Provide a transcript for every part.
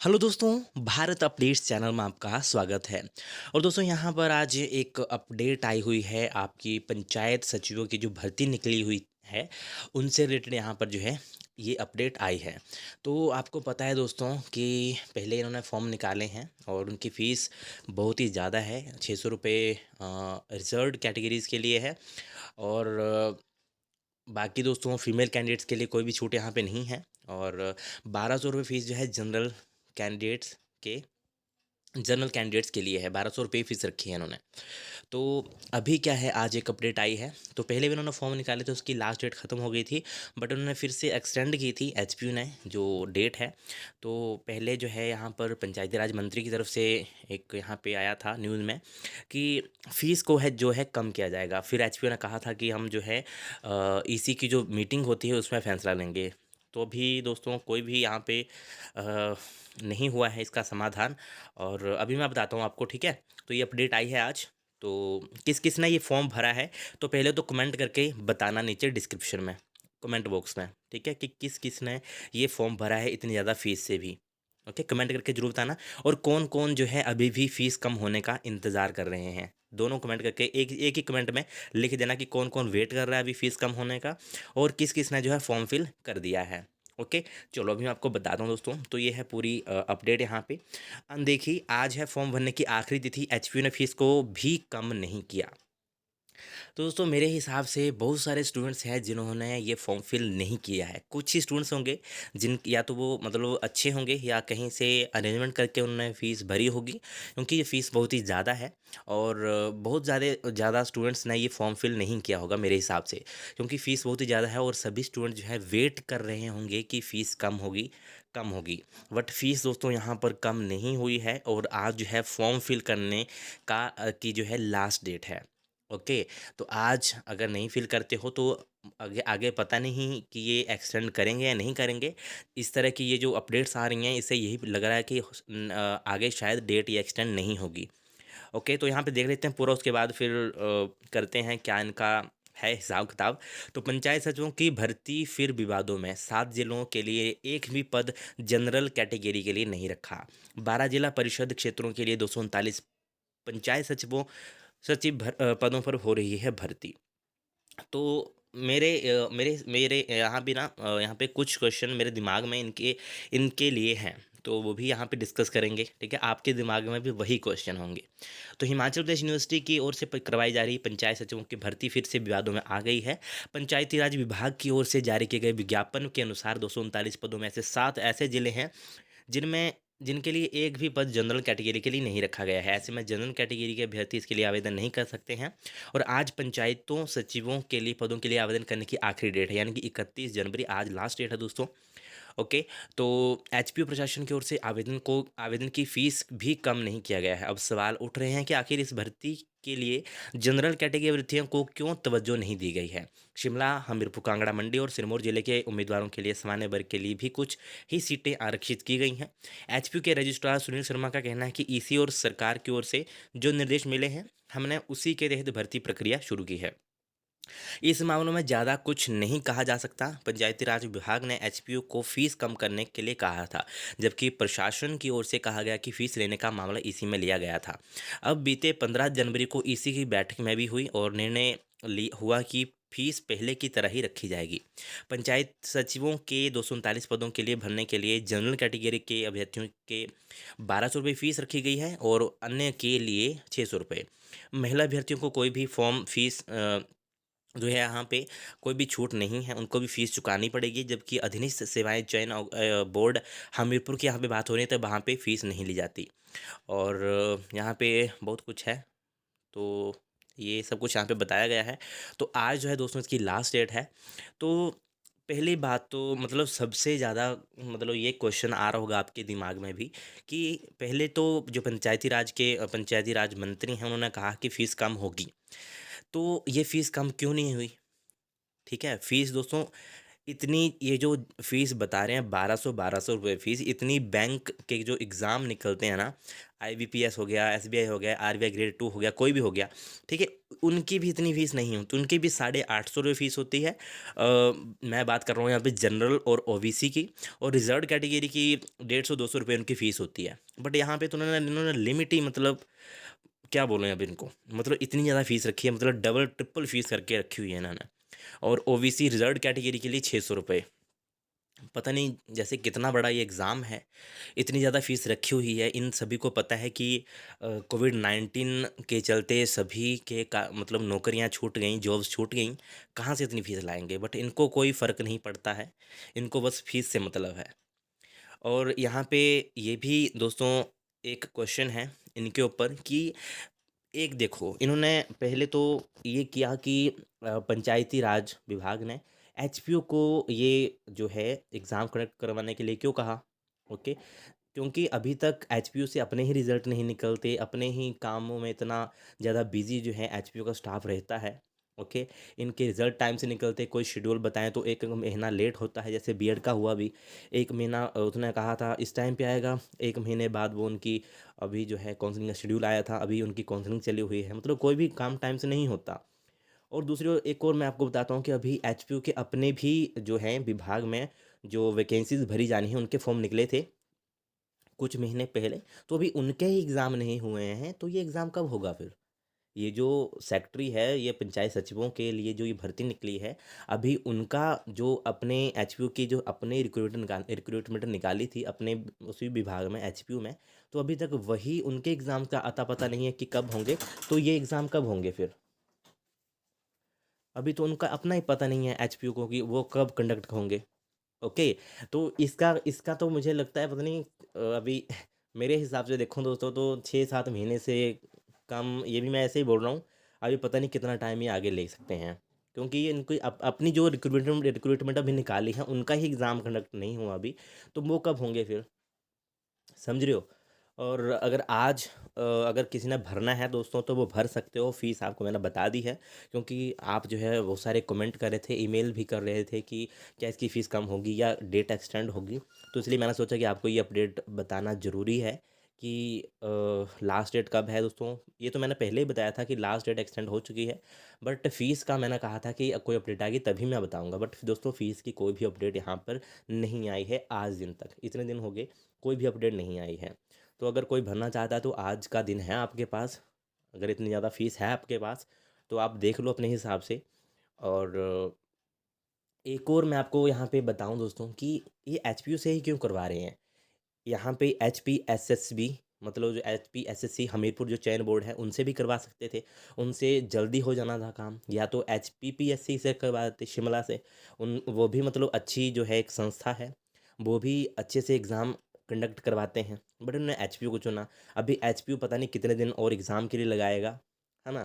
Hello दोस्तों, Bharat updates channel में आपका स्वागत है। और दोस्तों यहाँ पर आज एक अपडेट आई हुई है आपकी पंचायत सचिवों की जो भर्ती निकली हुई है, उनसे रिलेटेड यहाँ पर जो है ये अपडेट आई है। तो आपको पता है दोस्तों कि पहले इन्होंने फॉर्म निकाले हैं और उनकी फ़ीस बहुत ही ज़्यादा है, 600 रुपये रिजर्व्ड कैटेगरीज़ के लिए है। और बाकी दोस्तों फीमेल कैंडिडेट्स के लिए कोई भी छूट यहाँ पे नहीं है। और 1200 रुपये फ़ीस जो है कैंडिडेट्स के जनरल कैंडिडेट्स के लिए है। 1200 रुपये फ़ीस रखी है इन्होंने। तो अभी क्या है, आज एक अपडेट आई है। तो पहले भी उन्होंने फॉर्म निकाले थे, उसकी लास्ट डेट ख़त्म हो गई थी, बट उन्होंने फिर से एक्सटेंड की थी एचपीयू ने जो डेट है। तो पहले जो है यहाँ पर पंचायती राज मंत्री की तरफ से एक यहाँ पे आया था न्यूज़ में कि फ़ीस को है जो है कम किया जाएगा। फिर एचपीयू ने कहा था कि हम जो है ईसी की जो मीटिंग होती है उसमें फ़ैसला लेंगे। तो अभी दोस्तों कोई भी यहाँ पे अ, नहीं हुआ है इसका समाधान। और अभी मैं बताता हूँ आपको, ठीक है। तो ये अपडेट आई है आज। तो किस किस ने ये फॉर्म भरा है, तो पहले तो कमेंट करके बताना नीचे डिस्क्रिप्शन में, कमेंट बॉक्स में, ठीक है, कि किस किस ने ये फॉर्म भरा है इतनी ज़्यादा फीस से भी। ओके, कमेंट करके जरूर बताना। और कौन कौन जो है अभी भी फीस कम होने का इंतज़ार कर रहे हैं, दोनों कमेंट करके एक एक ही कमेंट में लिख देना कि कौन कौन वेट कर रहा है अभी फीस कम होने का, और किस किस ने जो है फॉर्म फिल कर दिया है। ओके, चलो अभी मैं आपको बताता हूँ दोस्तों। तो ये है पूरी अपडेट यहाँ पे। देखिए, आज है फॉर्म भरने की आखिरी तिथि। एचपीयू ने फीस को भी कम नहीं किया। तो दोस्तों मेरे हिसाब से बहुत सारे स्टूडेंट्स हैं जिन्होंने ये फॉर्म फिल नहीं किया है। कुछ ही स्टूडेंट्स होंगे जिन, या तो वो मतलब अच्छे होंगे या कहीं से अरेंजमेंट करके उन्होंने फ़ीस भरी होगी, क्योंकि ये फ़ीस बहुत ही ज़्यादा है। और बहुत ज़्यादा स्टूडेंट्स ने ये फॉर्म फिल नहीं किया होगा मेरे हिसाब से, क्योंकि फ़ीस बहुत ही ज़्यादा है और सभी स्टूडेंट जो है वेट कर रहे होंगे कि फ़ीस कम होगी, कम होगी। बट फीस दोस्तों यहाँ पर कम नहीं हुई है, और आज जो है फॉर्म फिल करने का की जो है लास्ट डेट है। ओके, तो आज अगर नहीं फ़िल करते हो तो आगे आगे पता नहीं कि ये एक्सटेंड करेंगे या नहीं करेंगे। इस तरह की ये जो अपडेट्स आ रही हैं, इससे यही लग रहा है कि आगे शायद डेट ये एक्सटेंड नहीं होगी। ओके, तो यहाँ पे देख लेते हैं पूरा, उसके बाद फिर करते हैं क्या इनका है हिसाब-किताब। तो पंचायत सचिवों की भर्ती फिर विवादों में, 7 जिलों के लिए एक भी पद जनरल कैटेगरी के लिए नहीं रखा। 12 जिला परिषद क्षेत्रों के लिए 239 पंचायत पदों पर हो रही है भर्ती। तो मेरे मेरे यहाँ भी ना यहाँ पे कुछ क्वेश्चन मेरे दिमाग में इनके इनके लिए हैं, तो वो भी यहाँ पे डिस्कस करेंगे, ठीक है। आपके दिमाग में भी वही क्वेश्चन होंगे। तो हिमाचल प्रदेश यूनिवर्सिटी की ओर से करवाई जा रही पंचायत सचिवों की भर्ती फिर से विवादों में आ गई है। पंचायती राज विभाग की ओर से जारी किए गए विज्ञापन के अनुसार 239 पदों में से 7 ऐसे जिले हैं जिनमें जिनके लिए एक भी पद जनरल कैटेगरी के लिए नहीं रखा गया है। ऐसे में जनरल कैटेगरी के अभ्यर्थी इसके लिए आवेदन नहीं कर सकते हैं। और आज पंचायतों सचिवों के लिए पदों के लिए आवेदन करने की आखिरी डेट है, यानी कि 31 जनवरी आज लास्ट डेट है दोस्तों। ओके, तो एचपीयू प्रशासन की ओर से आवेदन की फ़ीस भी कम नहीं किया गया है। अब सवाल उठ रहे हैं कि आखिर इस भर्ती के लिए जनरल कैटेगरी अभ्यर्थियों को क्यों तवज्जो नहीं दी गई है। शिमला, हमीरपुर, कांगड़ा, मंडी और सिरमौर जिले के उम्मीदवारों के लिए सामान्य वर्ग के लिए भी कुछ ही सीटें आरक्षित की गई हैं। एचपीयू के रजिस्ट्रार सुनील शर्मा का कहना है कि ईसी और सरकार की ओर से जो निर्देश मिले हैं, हमने उसी के तहत भर्ती प्रक्रिया शुरू की है। इस मामलों में ज़्यादा कुछ नहीं कहा जा सकता। पंचायती राज विभाग ने एचपीयू को फीस कम करने के लिए कहा था, जबकि प्रशासन की ओर से कहा गया कि फीस लेने का मामला इसी में लिया गया था। अब बीते 15 जनवरी को ईसी की बैठक में भी हुई और निर्णय हुआ कि फीस पहले की तरह ही रखी जाएगी। पंचायत सचिवों के 239 पदों के लिए भरने के लिए जनरल कैटेगरी के अभ्यर्थियों के 1200 रुपये फीस रखी गई है और अन्य के लिए 600 रुपये। महिला अभ्यर्थियों को कोई भी फॉर्म फीस जो है यहाँ पे कोई भी छूट नहीं है, उनको भी फ़ीस चुकानी पड़ेगी। जबकि अधीनस्थ सेवाएं चयन बोर्ड हमीरपुर की यहाँ पे बात हो रही है, तो वहाँ पे फ़ीस नहीं ली जाती। और यहाँ पे बहुत कुछ है, तो ये सब कुछ यहाँ पे बताया गया है। तो आज जो है दोस्तों इसकी लास्ट डेट है। तो पहली बात तो मतलब सबसे ज़्यादा मतलब ये क्वेश्चन आ रहा होगा आपके दिमाग में भी कि पहले तो जो पंचायती राज मंत्री हैं उन्होंने कहा कि फ़ीस कम होगी। तो ये फ़ीस कम क्यों नहीं हुई? ठीक है, फ़ीस दोस्तों इतनी ये जो फ़ीस बता रहे हैं 1200 रुपए फ़ीस, इतनी बैंक के जो एग्ज़ाम निकलते हैं ना, आईबीपीएस हो गया, एसबीआई हो गया, आरबीआई ग्रेड 2 हो गया, कोई भी हो गया, ठीक है? उनकी भी इतनी फ़ीस नहीं होती, उनकी भी 850 रुपए फ़ीस होती है। मैं बात कर रहा हूँ यहाँ पे जनरल और ओबीसी की, और रिज़र्व्ड कैटेगरी की 150-200 रुपए उनकी फ़ीस होती है। बट यहाँ पे तो इन्होंने लिमिट ही, मतलब क्या बोलें अब इनको, मतलब इतनी ज़्यादा फ़ीस रखी है, मतलब डबल ट्रिपल फ़ीस करके रखी हुई है इन्होंने। और ओबीसी रिज़र्व्ड कैटेगरी के लिए 600 रुपए। पता नहीं जैसे कितना बड़ा ये एग्ज़ाम है, इतनी ज़्यादा फ़ीस रखी हुई है। इन सभी को पता है कि कोविड-19 के चलते सभी के का मतलब नौकरियाँ छूट गईं, जॉब्स छूट गईं, कहाँ से इतनी फ़ीस लाएँगे? बट इनको कोई फ़र्क नहीं पड़ता है, इनको बस फ़ीस से मतलब है। और यहाँ पे ये भी दोस्तों एक क्वेश्चन है इनके ऊपर कि एक देखो, इन्होंने पहले तो ये किया कि पंचायती राज विभाग ने एचपीओ को ये जो है एग्ज़ाम कंडक्ट करवाने के लिए क्यों कहा? ओके, क्योंकि अभी तक एचपीओ से अपने ही रिज़ल्ट नहीं निकलते, अपने ही कामों में इतना ज़्यादा बिज़ी जो है एचपीओ का स्टाफ रहता है। ओके, इनके रिज़ल्ट टाइम से निकलते, कोई शेड्यूल बताएँ तो 1 महीना लेट होता है, जैसे बीएड का हुआ अभी। 1 महीना उसने कहा था इस टाइम पे आएगा, 1 महीने बाद वो उनकी अभी जो है काउंसलिंग का शेड्यूल आया था, अभी उनकी काउंसलिंग चली हुई है। मतलब कोई भी काम टाइम से नहीं होता। और दूसरी ओर एक और मैं आपको बताता हूँ कि अभी एचपीयू के अपने भी जो हैं विभाग में जो वैकेंसीज़ भरी जानी है, उनके फॉर्म निकले थे कुछ महीने पहले, तो अभी उनके ही एग्ज़ाम नहीं हुए हैं, तो ये एग्ज़ाम कब होगा फिर? ये जो सेक्रेटरी है, ये पंचायत सचिवों के लिए जो ये भर्ती निकली है, अभी उनका जो अपने एचपीयू की जो अपने रिक्रूटमेंट निकाली थी अपने उसी विभाग में एचपीयू में, तो अभी तक वही उनके एग्ज़ाम का अता-पता नहीं है कि कब होंगे, तो ये एग्ज़ाम कब होंगे फिर? अभी तो उनका अपना ही पता नहीं है एचपीयू को कि वो कब कंडक्ट होंगे। ओके, तो इसका इसका तो मुझे लगता है पता नहीं अभी मेरे हिसाब से देखूँ दोस्तों तो 6-7 महीने से कम, ये भी मैं ऐसे ही बोल रहा हूँ, अभी पता नहीं कितना टाइम ये आगे ले सकते हैं। क्योंकि ये इनकी अपनी जो रिक्रूटमेंट अभी निकाली है, उनका ही एग्ज़ाम कंडक्ट नहीं हुआ अभी, तो वो कब होंगे फिर? समझ रहे हो? और अगर आज अगर किसी ने भरना है दोस्तों तो वो भर सकते हो, फ़ीस आपको मैंने बता दी है। क्योंकि आप जो है बहुत सारे कमेंट कर रहे थे, ईमेल भी कर रहे थे कि क्या इसकी फ़ीस कम होगी या डेट एक्सटेंड होगी। तो इसलिए मैंने सोचा कि आपको ये अपडेट बताना ज़रूरी है कि लास्ट डेट कब है दोस्तों। ये तो मैंने पहले ही बताया था कि लास्ट डेट एक्सटेंड हो चुकी है। बट फ़ीस का मैंने कहा था कि कोई अपडेट आएगी तभी मैं बताऊँगा। बट दोस्तों फ़ीस की कोई भी अपडेट यहाँ पर नहीं आई है आज दिन तक। इतने दिन हो गए, कोई भी अपडेट नहीं आई है। तो अगर कोई भरना चाहता है तो आज का दिन है आपके पास, अगर इतनी ज़्यादा फ़ीस है आपके पास, तो आप देख लो अपने हिसाब से। और एक और मैं आपको यहाँ पे बताऊँ दोस्तों कि ये एचपीयू से ही क्यों करवा रहे हैं। यहाँ पे एचपीएसएसबी, मतलब जो एचपीएसएससी हमीरपुर जो चयन बोर्ड है, उनसे भी करवा सकते थे। उनसे जल्दी हो जाना था काम, या तो एचपीपीएससी से करवा देते शिमला से। उन वो भी मतलब अच्छी जो है एक संस्था है, वो भी अच्छे से एग्ज़ाम कंडक्ट करवाते हैं। बट उन्होंने एचपीयू को चुना। अभी एचपीयू पता नहीं कितने दिन और एग्ज़ाम के लिए लगाएगा, है ना?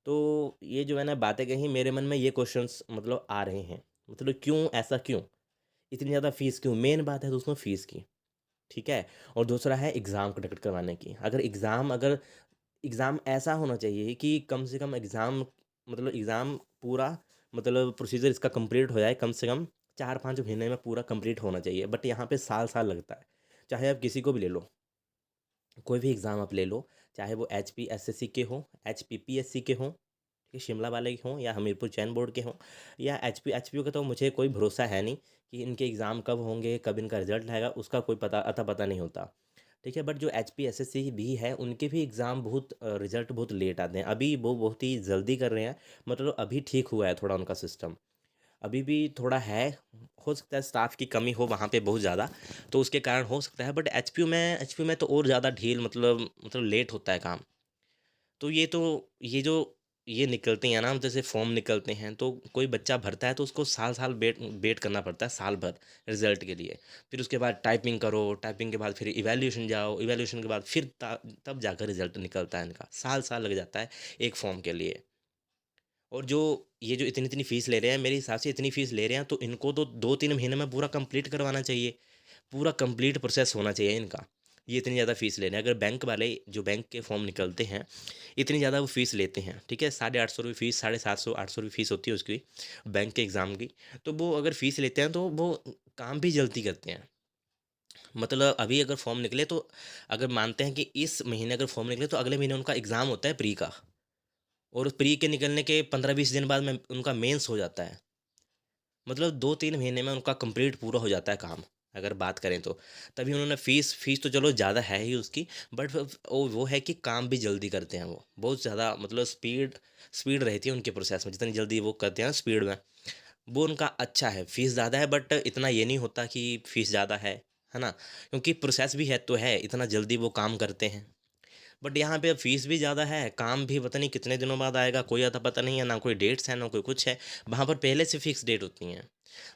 तो ये जो मैंने बातें कही, मेरे मन में ये क्वेश्चंस मतलब आ रहे हैं, मतलब क्यों, ऐसा क्यों? इतनी ज़्यादा फ़ीस क्यों? मेन बात है दोस्तों फ़ीस की। ठीक है? और दूसरा है एग्ज़ाम कंडक्ट करवाने की। अगर एग्ज़ाम ऐसा होना चाहिए कि कम से कम एग्ज़ाम, मतलब एग्ज़ाम पूरा, मतलब प्रोसीजर इसका कंप्लीट हो जाए कम से कम 4-5 महीने में पूरा कंप्लीट होना चाहिए। बट यहाँ पे साल-साल लगता है। चाहे आप किसी को भी ले लो, कोई भी एग्ज़ाम आप ले लो, चाहे वो एचपीएसएससी के हों, एचपीपीएससी के हों, ये शिमला वाले के हों या हमीरपुर चयन बोर्ड के हों, या एचपीयू का तो मुझे कोई भरोसा है नहीं कि इनके एग्ज़ाम कब होंगे, कब इनका रिज़ल्ट आएगा, उसका कोई अता-पता नहीं होता। ठीक है? बट जो एचपीएसएससी भी है, उनके भी एग्ज़ाम बहुत रिज़ल्ट बहुत लेट आते हैं। अभी वो बहुत ही जल्दी कर रहे हैं, मतलब अभी ठीक हुआ है थोड़ा उनका सिस्टम। अभी भी थोड़ा है, हो सकता है स्टाफ की कमी हो वहाँ पे बहुत ज़्यादा, तो उसके कारण हो सकता है। बट एचपीयू में तो और ज़्यादा ढील, मतलब लेट होता है काम। तो ये जो ये निकलते हैं ना, जैसे फॉर्म निकलते हैं, तो कोई बच्चा भरता है तो उसको साल-साल वेट वेट करना पड़ता है, साल भर रिज़ल्ट के लिए। फिर उसके बाद टाइपिंग करो, टाइपिंग के बाद फिर इवैल्यूएशन जाओ, इवैल्यूएशन के बाद फिर ता तब जाकर रिज़ल्ट निकलता है इनका। साल-साल लग जाता है एक फॉर्म के लिए। और जो ये जो इतनी-इतनी फ़ीस ले रहे हैं, मेरे हिसाब से इतनी फ़ीस ले रहे हैं तो इनको तो 2-3 महीने में पूरा कंप्लीट करवाना चाहिए। पूरा कंप्लीट प्रोसेस होना चाहिए इनका। ये इतनी ज़्यादा फ़ीस ले रहे हैं। अगर बैंक वाले जो बैंक के फॉर्म निकलते हैं, इतनी ज़्यादा वो फ़ीस लेते हैं, ठीक है? ₹850 फ़ीस, 750 ₹800 फ़ीस होती है उसकी, बैंक के एग्ज़ाम की। तो वो अगर फ़ीस लेते हैं तो वो काम भी जल्दी करते हैं। मतलब अभी अगर फॉर्म निकले तो अगर मानते हैं कि इस महीने अगर फॉर्म निकले तो अगले महीने उनका एग्ज़ाम होता है प्री का, और उस प्री के निकलने के 15-20 दिन बाद में उनका मेंस हो जाता है। मतलब 2-3 महीने में उनका कंप्लीट पूरा हो जाता है काम, अगर बात करें तो। तभी उन्होंने फ़ीस तो चलो ज़्यादा है ही उसकी, बट वो है कि काम भी जल्दी करते हैं वो। बहुत ज़्यादा मतलब स्पीड रहती है उनके प्रोसेस में, जितनी जल्दी वो करते हैं ना स्पीड में, वो उनका अच्छा है। फ़ीस ज़्यादा है बट इतना ये नहीं होता कि फ़ीस ज़्यादा है ना? क्योंकि प्रोसेस भी है तो है, इतना जल्दी वो काम करते हैं। बट यहाँ पे फ़ीस भी ज़्यादा है, काम भी पता नहीं कितने दिनों बाद आएगा, कोई अता पता नहीं है, ना कोई डेट्स हैं, ना कोई कुछ है। वहाँ पर पहले से फ़िक्स डेट होती हैं।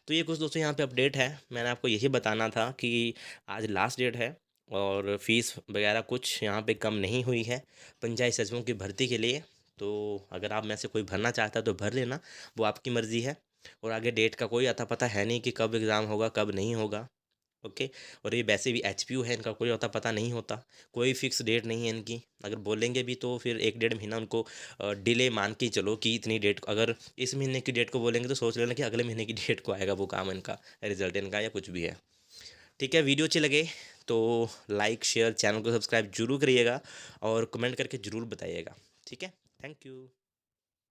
तो ये कुछ दोस्तों यहाँ पे अपडेट है। मैंने आपको यही बताना था कि आज लास्ट डेट है और फ़ीस वगैरह कुछ यहाँ पे कम नहीं हुई है पंचायत सचिवों की भर्ती के लिए। तो अगर आप में से कोई भरना चाहता है तो भर लेना, वो आपकी मर्ज़ी है। और आगे डेट का कोई अता पता है नहीं कि कब एग्ज़ाम होगा, कब नहीं होगा। ओके। और ये वैसे भी एचपीयू है, इनका कोई अता पता नहीं होता, कोई फिक्स डेट नहीं है इनकी। अगर बोलेंगे भी तो फिर 1 डेढ़ महीना उनको डिले मान के ही चलो कि इतनी डेट को, अगर इस महीने की डेट को बोलेंगे तो सोच लेना कि अगले महीने की डेट को आएगा वो काम इनका, रिजल्ट इनका या कुछ भी है। ठीक है, वीडियो अच्छी लगे तो लाइक शेयर, चैनल को सब्सक्राइब जरूर करिएगा और कमेंट करके ज़रूर बताइएगा। ठीक है, थैंक यू।